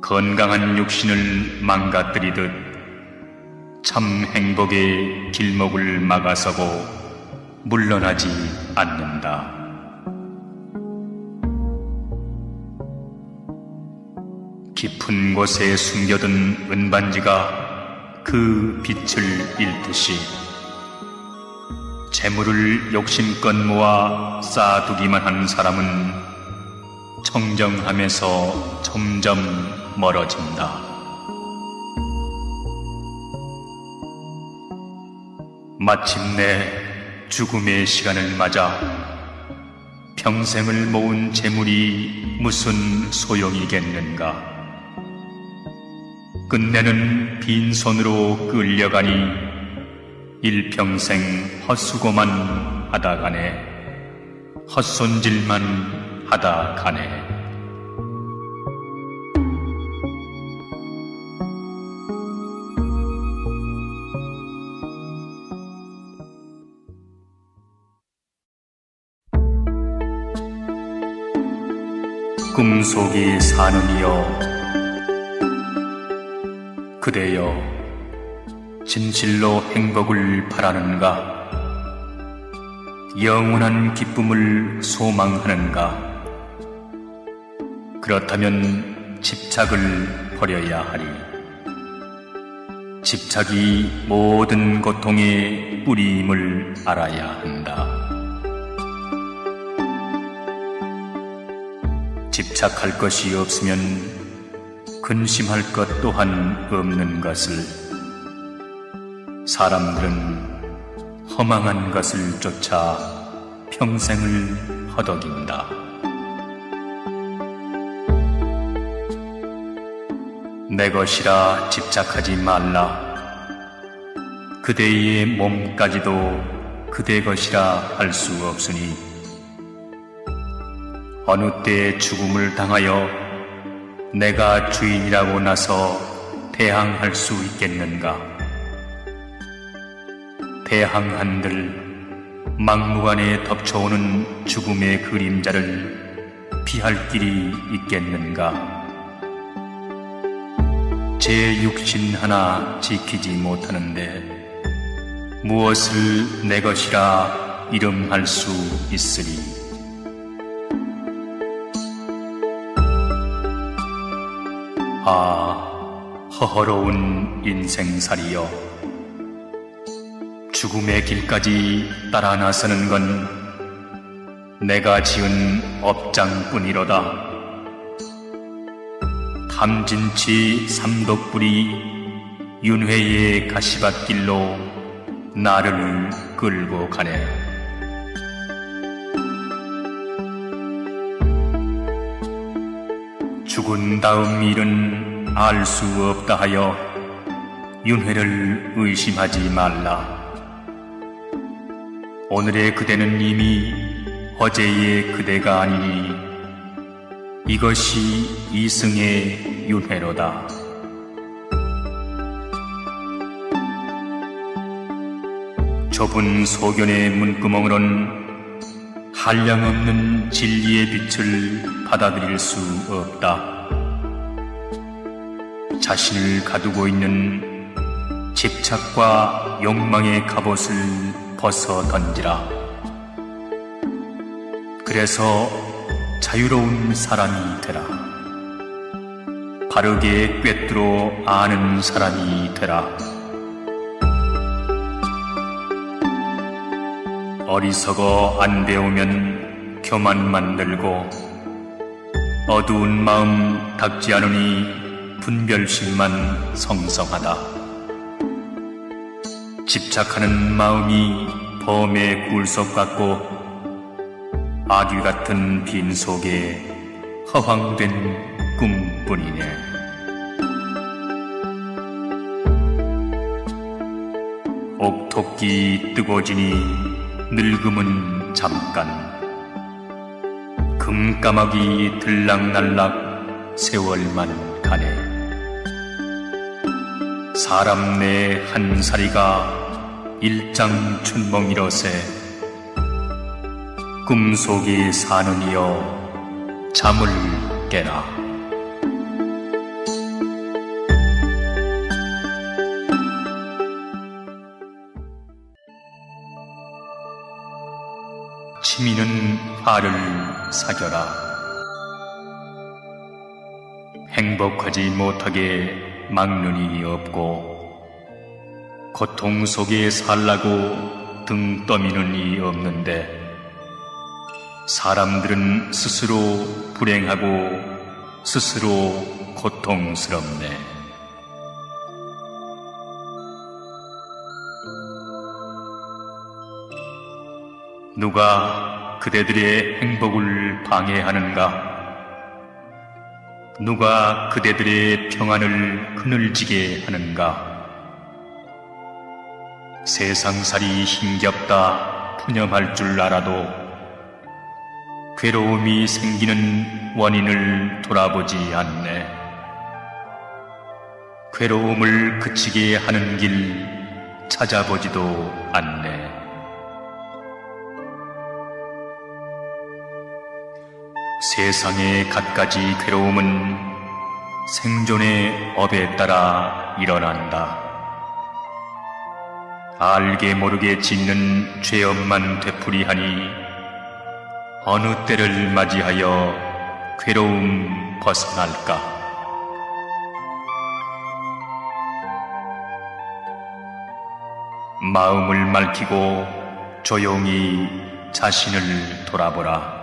건강한 육신을 망가뜨리듯 참 행복의 길목을 막아서고 물러나지 않는다. 깊은 곳에 숨겨둔 은반지가 그 빛을 잃듯이 재물을 욕심껏 모아 쌓아두기만 한 사람은 청정함에서 점점 멀어진다. 마침내 죽음의 시간을 맞아 평생을 모은 재물이 무슨 소용이겠는가. 끝내는 빈손으로 끌려가니 일평생 헛수고만 하다 가네. 헛손질만 하다 가네. 꿈속에 사는 이여, 그대여 진실로 행복을 바라는가? 영원한 기쁨을 소망하는가? 그렇다면 집착을 버려야 하리. 집착이 모든 고통의 뿌리임을 알아야 한다. 집착할 것이 없으면 근심할 것 또한 없는 것을, 사람들은 허망한 것을 쫓아 평생을 허덕인다. 내 것이라 집착하지 말라. 그대의 몸까지도 그대 것이라 할 수 없으니 어느 때 죽음을 당하여 내가 주인이라고 나서 대항할 수 있겠는가? 대항한들 막무가내 덮쳐오는 죽음의 그림자를 피할 길이 있겠는가? 제 육신 하나 지키지 못하는데 무엇을 내 것이라 이름할 수 있으리? 아, 허허로운 인생살이여, 죽음의 길까지 따라 나서는 건 내가 지은 업장뿐이로다. 탐진치 삼독불이 윤회의 가시밭길로 나를 끌고 가네. 죽은 다음 일은 알 수 없다 하여 윤회를 의심하지 말라. 오늘의 그대는 이미 어제의 그대가 아니니 이것이 이승의 윤회로다. 좁은 소견의 문구멍으론 한량없는 진리의 빛을 받아들일 수 없다. 자신을 가두고 있는 집착과 욕망의 갑옷을 벗어 던지라. 그래서 자유로운 사람이 되라. 바르게 꿰뚫어 아는 사람이 되라. 어리석어 안 배우면 교만만 늘고 어두운 마음 닦지 않으니 분별심만 성성하다. 집착하는 마음이 범의 굴속 같고 아귀 같은 빈속에 허황된 꿈뿐이네. 옥토끼 뜨거지니 늙음은 잠깐, 금까마귀 들락날락 세월만 가네. 사람 내 한 사리가 일장춘몽이로세. 꿈속에 사는 이여 잠을 깨라. 치미는 화를 사겨라. 행복하지 못하게 막론이 없고 고통 속에 살라고 등 떠미는 이 없는데 사람들은 스스로 불행하고 스스로 고통스럽네. 누가 그대들의 행복을 방해하는가? 누가 그대들의 평안을 그늘지게 하는가? 세상살이 힘겹다 푸념할 줄 알아도 괴로움이 생기는 원인을 돌아보지 않네. 괴로움을 그치게 하는 길 찾아보지도 않네. 세상의 갖가지 괴로움은 생존의 업에 따라 일어난다. 알게 모르게 짓는 죄업만 되풀이하니 어느 때를 맞이하여 괴로움 벗어날까? 마음을 맑히고 조용히 자신을 돌아보라.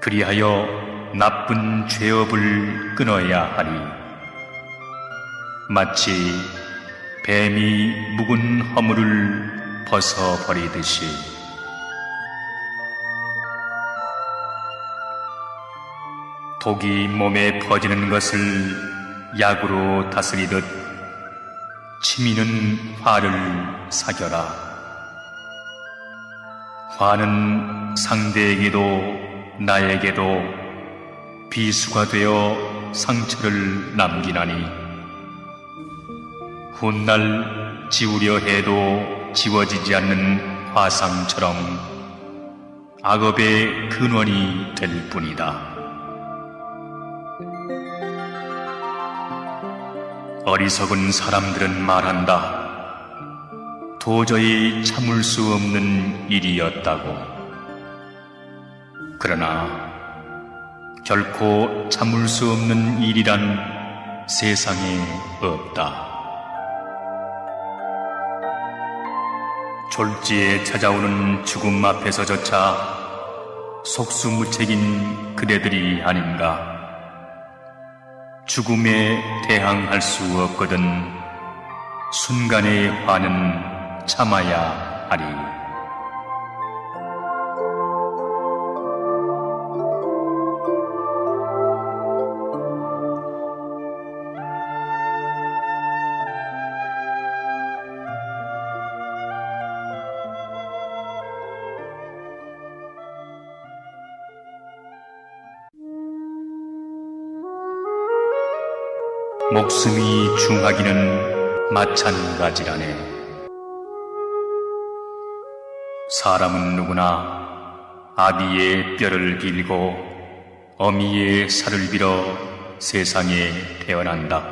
그리하여 나쁜 죄업을 끊어야 하리. 마치 뱀이 묵은 허물을 벗어버리듯이. 독이 몸에 퍼지는 것을 약으로 다스리듯 치미는 화를 사겨라. 화는 상대에게도 나에게도 비수가 되어 상처를 남기나니 훗날 지우려 해도 지워지지 않는 화상처럼 악업의 근원이 될 뿐이다. 어리석은 사람들은 말한다. 도저히 참을 수 없는 일이었다고. 그러나 결코 참을 수 없는 일이란 세상에 없다. 졸지에 찾아오는 죽음 앞에서조차 속수무책인 그대들이 아닌가. 죽음에 대항할 수 없거든 순간의 화는 참아야 하리. 목숨이 중하기는 마찬가지라네. 사람은 누구나 아비의 뼈를 빌고 어미의 살을 빌어 세상에 태어난다.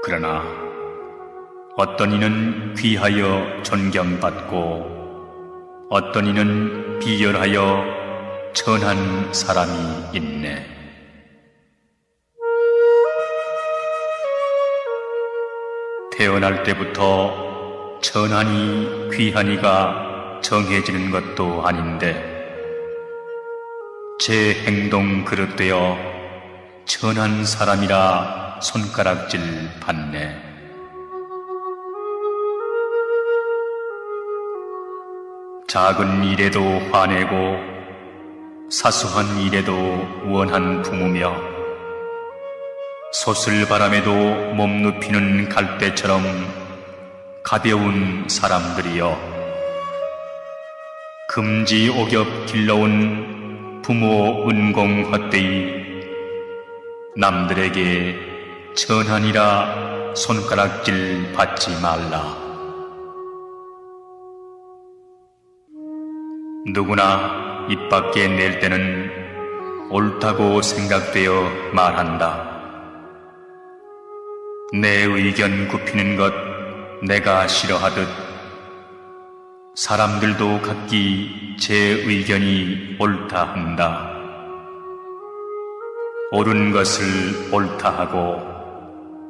그러나 어떤 이는 귀하여 존경받고 어떤 이는 비열하여 천한 사람이 있네. 태어날 때부터 천하니 귀하니가 정해지는 것도 아닌데 제 행동 그릇되어 천한 사람이라 손가락질 받네. 작은 일에도 화내고 사소한 일에도 원한 품으며 솟을바람에도 몸 눕히는 갈대처럼 가벼운 사람들이여, 금지옥엽 길러온 부모 은공 헛되이 남들에게 천한이라 손가락질 받지 말라. 누구나 입 밖에 낼 때는 옳다고 생각되어 말한다. 내 의견 굽히는 것 내가 싫어하듯 사람들도 각기 제 의견이 옳다 한다. 옳은 것을 옳다 하고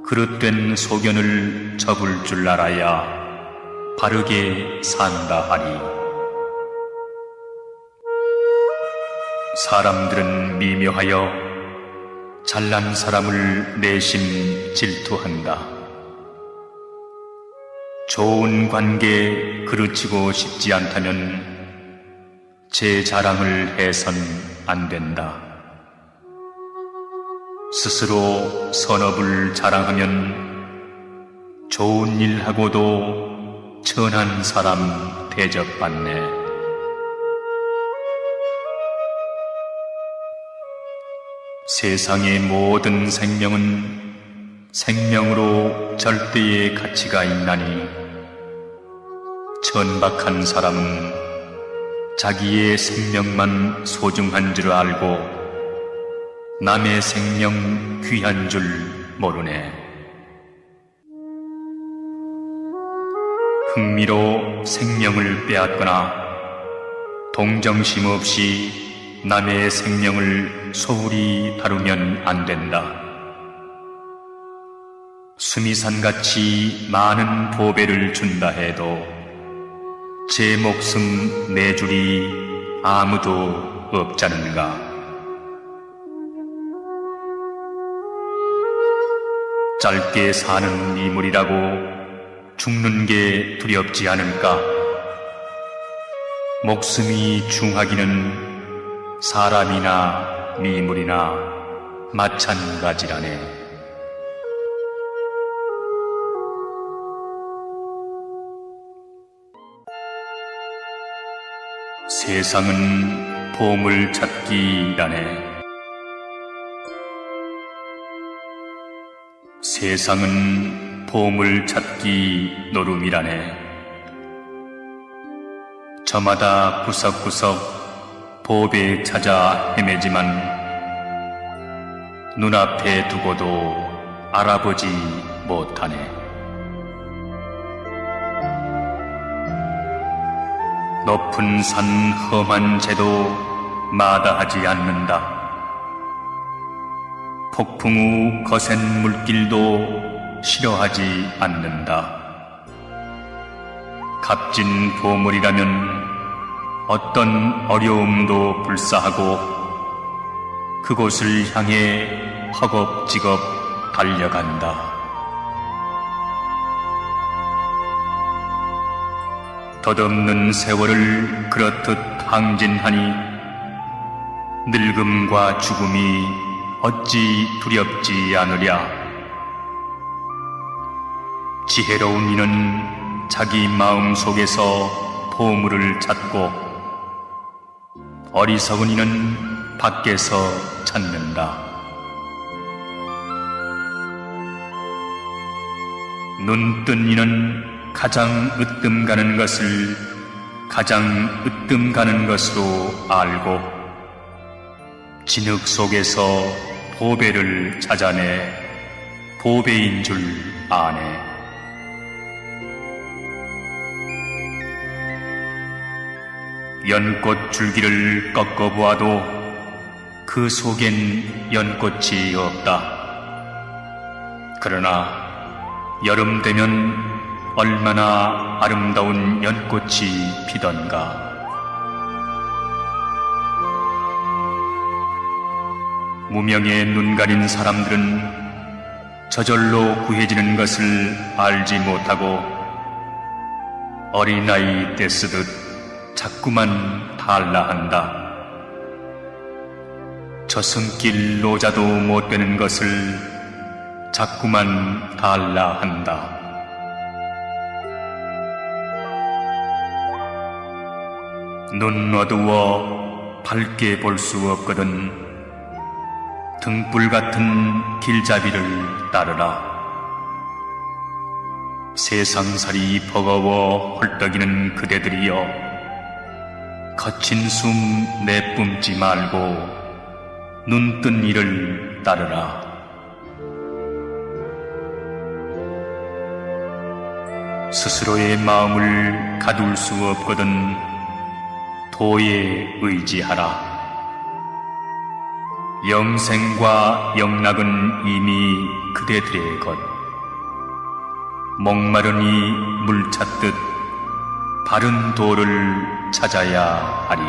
그릇된 소견을 접을 줄 알아야 바르게 산다 하리. 사람들은 미묘하여 잘난 사람을 내심 질투한다. 좋은 관계 그르치고 싶지 않다면 제 자랑을 해선 안 된다. 스스로 선업을 자랑하면 좋은 일하고도 천한 사람 대접받네. 세상의 모든 생명은 생명으로 절대의 가치가 있나니 천박한 사람은 자기의 생명만 소중한 줄 알고 남의 생명 귀한 줄 모르네. 흥미로 생명을 빼앗거나 동정심 없이 남의 생명을 소홀히 다루면 안 된다. 수미산같이 많은 보배를 준다 해도 제 목숨 내줄이 아무도 없잖는가. 짧게 사는 미물이라고 죽는 게 두렵지 않을까? 목숨이 중하기는 사람이나 미물이나 마찬가지라네. 세상은 보물 찾기라네. 세상은 보물 찾기 노름이라네. 저마다 구석구석 보배 찾아 헤매지만 눈앞에 두고도 알아보지 못하네. 높은 산 험한 제도 마다하지 않는다. 폭풍 후 거센 물길도 싫어하지 않는다. 값진 보물이라면 어떤 어려움도 불사하고 그곳을 향해 허겁지겁 달려간다. 덧없는 세월을 그렇듯 항진하니 늙음과 죽음이 어찌 두렵지 않으랴. 지혜로운 이는 자기 마음 속에서 보물을 찾고 어리석은 이는 밖에서 찾는다. 눈뜬 이는 가장 으뜸 가는 것을 가장 으뜸 가는 것으로 알고 진흙 속에서 보배를 찾아내 보배인 줄 아네. 연꽃 줄기를 꺾어보아도 그 속엔 연꽃이 없다. 그러나 여름 되면 얼마나 아름다운 연꽃이 피던가. 무명에 눈 가린 사람들은 저절로 구해지는 것을 알지 못하고 어린아이 떼쓰듯 자꾸만 달라한다. 저승길 노자도 못 되는 것을 자꾸만 달라한다. 눈 어두워 밝게 볼 수 없거든 등불 같은 길잡이를 따르라. 세상살이 버거워 헐떡이는 그대들이여 거친 숨 내뿜지 말고 눈뜬 이를 따르라. 스스로의 마음을 가둘 수 없거든 도에 의지하라. 영생과 영락은 이미 그대들의 것. 목마르니 물 찾듯 바른 도를 찾아야 하리.